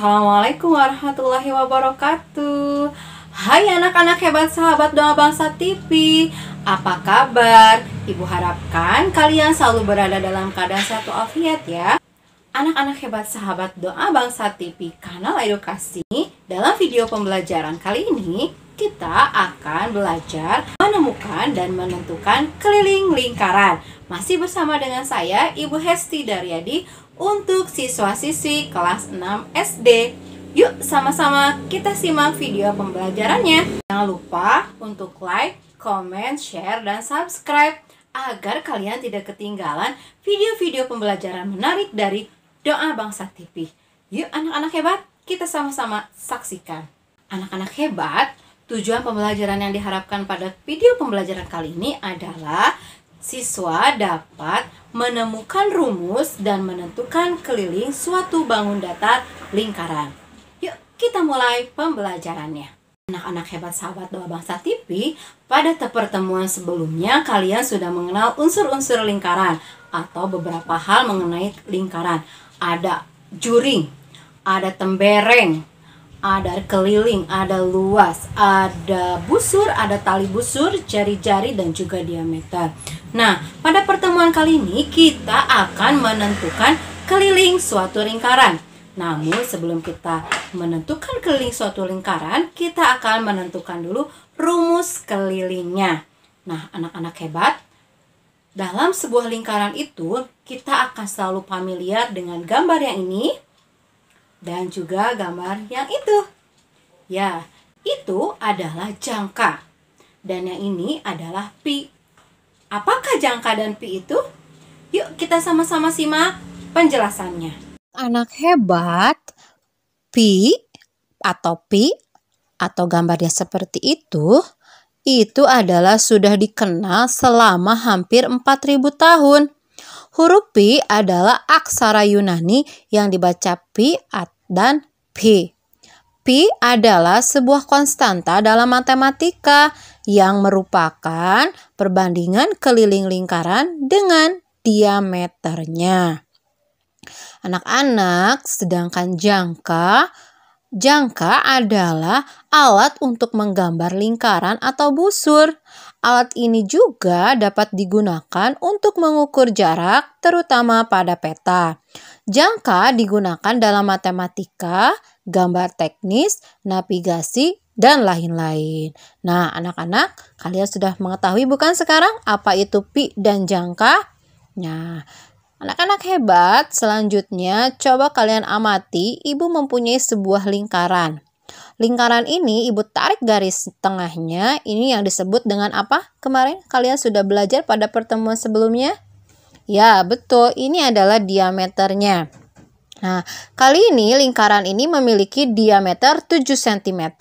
Assalamualaikum warahmatullahi wabarakatuh. Hai anak-anak hebat sahabat Doa Bangsa TV, apa kabar? Ibu harapkan kalian selalu berada dalam keadaan sehat walafiat ya. Anak-anak hebat sahabat Doa Bangsa TV kanal edukasi. Dalam video pembelajaran kali ini kita akan belajar menemukan dan menentukan keliling lingkaran. Masih bersama dengan saya Ibu Hesti Daryadi untuk siswa-siswi kelas 6 SD. Yuk sama-sama kita simak video pembelajarannya. Jangan lupa untuk like, comment, share, dan subscribe agar kalian tidak ketinggalan video-video pembelajaran menarik dari Doa Bangsa TV. Yuk anak-anak hebat, kita sama-sama saksikan. Anak-anak hebat, tujuan pembelajaran yang diharapkan pada video pembelajaran kali ini adalah siswa dapat menemukan rumus dan menentukan keliling suatu bangun datar lingkaran. Yuk kita mulai pembelajarannya. Anak-anak hebat sahabat Doa Bangsa TV, pada pertemuan sebelumnya kalian sudah mengenal unsur-unsur lingkaran atau beberapa hal mengenai lingkaran. Ada juring, ada tembereng, ada keliling, ada luas, ada busur, ada tali busur, jari-jari, dan juga diameter. Nah, pada pertemuan kali ini kita akan menentukan keliling suatu lingkaran. Namun sebelum kita menentukan keliling suatu lingkaran, kita akan menentukan dulu rumus kelilingnya. Nah, anak-anak hebat, dalam sebuah lingkaran itu kita akan selalu familiar dengan gambar yang ini dan juga gambar yang itu. Ya, itu adalah jangka. Dan yang ini adalah pi. Apakah jangka dan pi itu? Yuk kita sama-sama simak penjelasannya. Anak hebat, pi atau gambarnya seperti itu adalah sudah dikenal selama hampir 4000 tahun. Huruf pi adalah aksara Yunani yang dibaca pi dan pi. Pi adalah sebuah konstanta dalam matematika yang merupakan perbandingan keliling lingkaran dengan diameternya. Anak-anak, sedangkan jangka adalah alat untuk menggambar lingkaran atau busur. Alat ini juga dapat digunakan untuk mengukur jarak, terutama pada peta. Jangka digunakan dalam matematika, gambar teknis, navigasi, dan lain-lain. Nah, anak-anak, kalian sudah mengetahui bukan sekarang apa itu pi dan jangka? Nah, anak-anak hebat, selanjutnya coba kalian amati, ibu mempunyai sebuah lingkaran. Lingkaran ini ibu tarik garis tengahnya, ini yang disebut dengan apa? Kemarin kalian sudah belajar pada pertemuan sebelumnya? Ya, betul, ini adalah diameternya. Nah, kali ini lingkaran ini memiliki diameter 7 cm.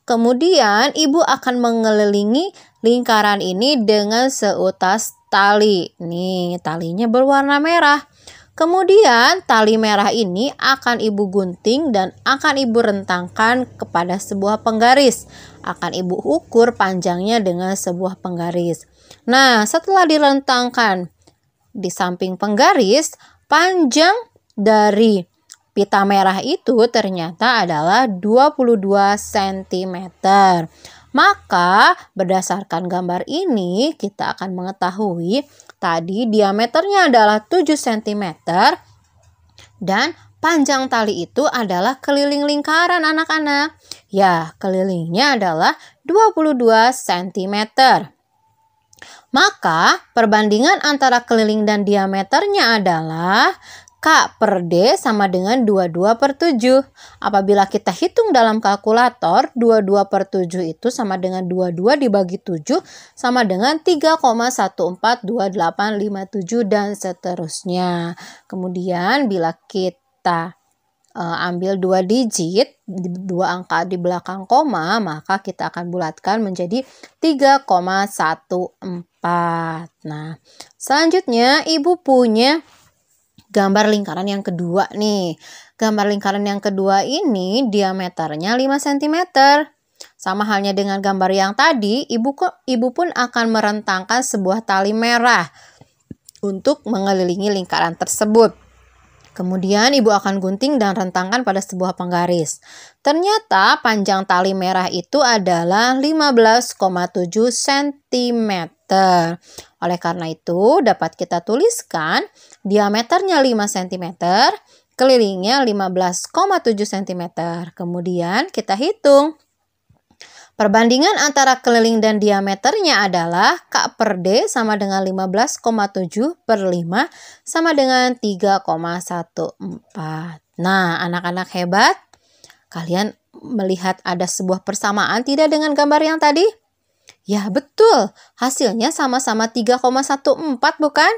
Kemudian ibu akan mengelilingi lingkaran ini dengan seutas tali. Nih, talinya berwarna merah. Kemudian tali merah ini akan ibu gunting dan akan ibu rentangkan kepada sebuah penggaris. Akan ibu ukur panjangnya dengan sebuah penggaris. Nah, setelah direntangkan di samping penggaris, panjang dari pita merah itu ternyata adalah 22 cm. Maka berdasarkan gambar ini kita akan mengetahui tadi diameternya adalah 7 cm dan panjang tali itu adalah keliling lingkaran anak-anak. Ya, kelilingnya adalah 22 cm. Maka perbandingan antara keliling dan diameternya adalah K per D sama dengan 22/7. Apabila kita hitung dalam kalkulator, 22/7 itu sama dengan 22 dibagi 7 sama dengan 3,142857 dan seterusnya. Kemudian bila kita ambil 2 digit, 2 angka di belakang koma, maka kita akan bulatkan menjadi 3,14. Nah, selanjutnya ibu punya gambar lingkaran yang kedua nih. Gambar lingkaran yang kedua ini diameternya 5 cm. Sama halnya dengan gambar yang tadi, ibu pun akan merentangkan sebuah tali merah untuk mengelilingi lingkaran tersebut. Kemudian ibu akan gunting dan rentangkan pada sebuah penggaris. Ternyata panjang tali merah itu adalah 15,7 cm. Oleh karena itu dapat kita tuliskan diameternya 5 cm, kelilingnya 15,7 cm. Kemudian kita hitung. Perbandingan antara keliling dan diameternya adalah K per D sama dengan 15,7 per 5 sama dengan 3,14. Nah, anak-anak hebat, kalian melihat ada sebuah persamaan tidak dengan gambar yang tadi? Ya, betul. Hasilnya sama-sama 3,14 bukan?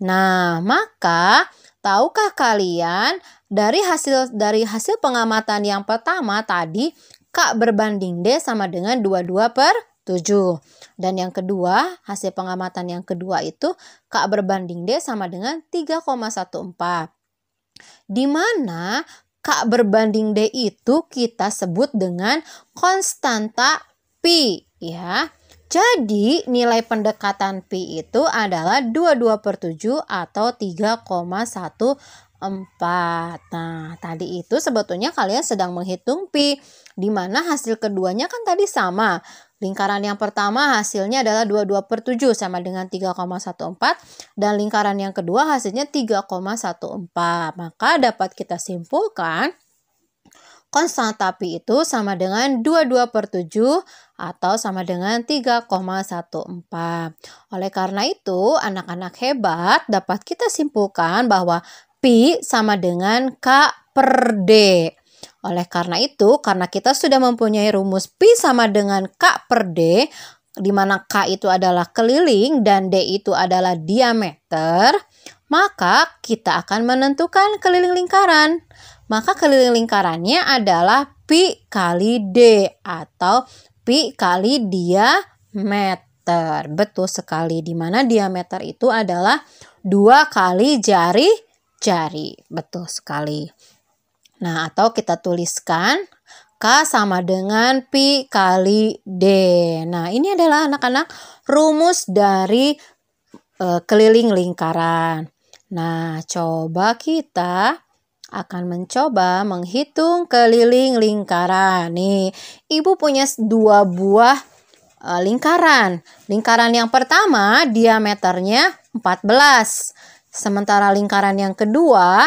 Nah, maka tahukah kalian dari hasil pengamatan yang pertama tadi, K berbanding D sama dengan 22 per 7. Dan yang kedua, hasil pengamatan yang kedua itu K berbanding D sama dengan 3,14. Di mana K berbanding D itu kita sebut dengan konstanta pi, ya. Jadi nilai pendekatan pi itu adalah 22 per 7 atau 3,14. Nah, tadi itu sebetulnya kalian sedang menghitung pi, di mana hasil keduanya kan tadi sama. Lingkaran yang pertama hasilnya adalah 22 per 7 sama dengan 3,14. Dan lingkaran yang kedua hasilnya 3,14. Maka dapat kita simpulkan konstanta pi itu sama dengan 22 per 7 atau sama dengan 3,14. Oleh karena itu, anak-anak hebat dapat kita simpulkan bahwa pi sama dengan K per D. Oleh karena itu, karena kita sudah mempunyai rumus pi sama dengan K per D, di mana K itu adalah keliling dan D itu adalah diameter, maka kita akan menentukan keliling lingkaran. Maka keliling lingkarannya adalah pi kali D atau pi kali diameter. Betul sekali, di mana diameter itu adalah 2 kali jari. Betul sekali. Nah, atau kita tuliskan K sama dengan pi kali D. Nah, ini adalah anak-anak rumus dari keliling lingkaran. Nah, coba kita akan mencoba menghitung keliling lingkaran. Nih, ibu punya 2 buah lingkaran. Lingkaran yang pertama diameternya 14. Sementara lingkaran yang kedua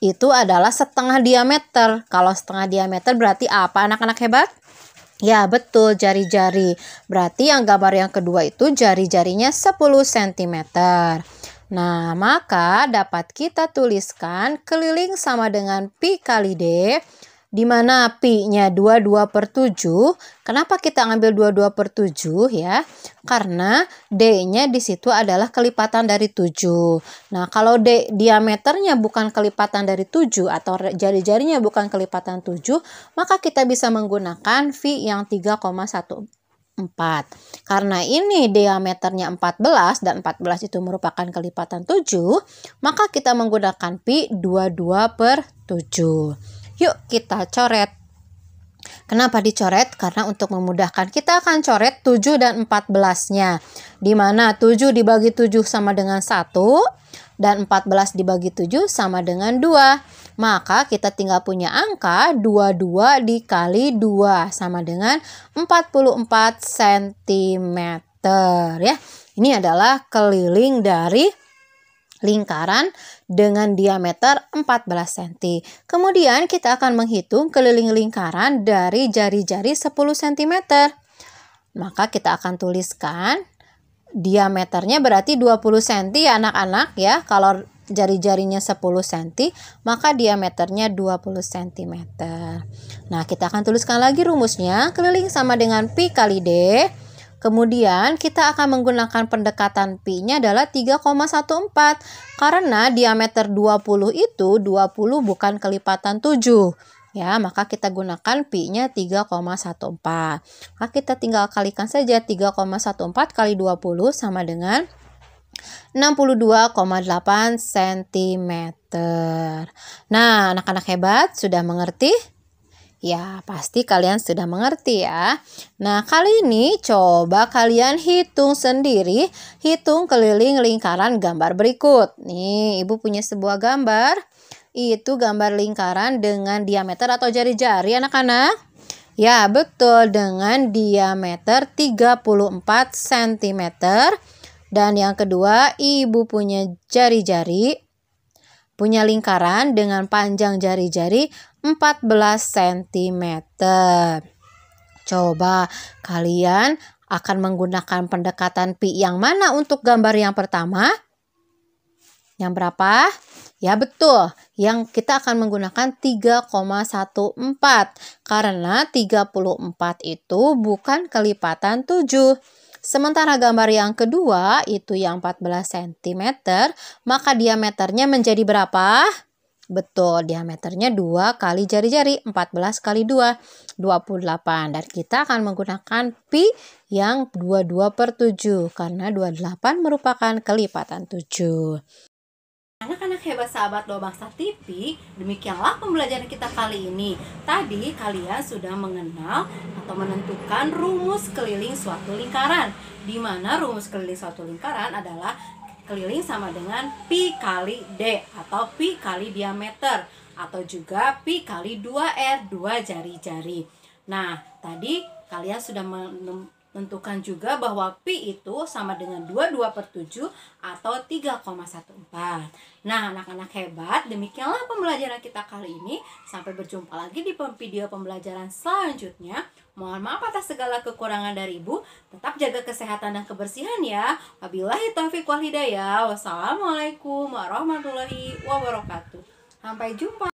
itu adalah setengah diameter. Kalau setengah diameter berarti apa, anak-anak hebat? Ya, betul, jari-jari. Berarti yang gambar yang kedua itu jari-jarinya 10 cm. Nah, maka dapat kita tuliskan keliling sama dengan pi kali D, di mana pi-nya 22 per 7. Kenapa kita ambil 22 per 7 ya? Karena D-nya di situ adalah kelipatan dari 7. Nah, kalau D diameternya bukan kelipatan dari 7 atau jari-jarinya bukan kelipatan 7, maka kita bisa menggunakan V yang 3,14. Karena ini diameternya 14 dan 14 itu merupakan kelipatan 7, maka kita menggunakan pi 22 per 7. Yuk kita coret. Kenapa dicoret? Karena untuk memudahkan kita akan coret 7 dan 14-nya. Di mana 7 dibagi 7 sama dengan 1 dan 14 dibagi 7 sama dengan 2. Maka kita tinggal punya angka 22 dikali 2 sama dengan 44 cm ya. Ini adalah keliling dari lingkaran dengan diameter 14 cm. Kemudian kita akan menghitung keliling lingkaran dari jari-jari 10 cm. Maka kita akan tuliskan diameternya berarti 20 cm ya anak-anak ya. Kalau jari-jarinya 10 cm, maka diameternya 20 cm. Nah, kita akan tuliskan lagi rumusnya. Keliling sama dengan pi kali D. Kemudian kita akan menggunakan pendekatan pi-nya adalah 3,14. Karena diameter 20 itu 20 bukan kelipatan 7. Ya, maka kita gunakan pi-nya 3,14. Maka kita tinggal kalikan saja 3,14 kali 20 sama dengan 62,8 cm. Nah, anak-anak hebat sudah mengerti? Ya, pasti kalian sudah mengerti ya. Nah, kali ini coba kalian hitung sendiri, hitung keliling lingkaran gambar berikut. Nih, Ibu punya sebuah gambar. itu gambar lingkaran dengan diameter atau jari-jari anak-anak? Ya, betul, dengan diameter 34 cm. Dan yang kedua, ibu punya jari-jari, punya lingkaran dengan panjang jari-jari 14 cm. Coba kalian akan menggunakan pendekatan pi yang mana untuk gambar yang pertama? Yang berapa? Ya betul, yang kita akan menggunakan 3,14 karena 34 itu bukan kelipatan 7. Sementara gambar yang kedua itu yang 14 cm, maka diameternya menjadi berapa? Betul, diameternya 2 kali jari-jari, 14 kali 2, 28. Dan kita akan menggunakan pi yang 22/7 karena 28 merupakan kelipatan 7. Anak-anak hebat sahabat Doa Bangsa TV, demikianlah pembelajaran kita kali ini. Tadi kalian sudah mengenal atau menentukan rumus keliling suatu lingkaran, di mana rumus keliling suatu lingkaran adalah keliling sama dengan pi kali d atau pi kali diameter, atau juga pi kali 2r, 2 jari-jari. Nah, tadi kalian sudah menentukan juga bahwa pi itu sama dengan 22/7 atau 3,14. Nah, anak-anak hebat, demikianlah pembelajaran kita kali ini. Sampai berjumpa lagi di video pembelajaran selanjutnya. Mohon maaf atas segala kekurangan dari Ibu. Tetap jaga kesehatan dan kebersihan ya. Wabillahi taufiq wal hidayah. Wassalamualaikum warahmatullahi wabarakatuh. Sampai jumpa.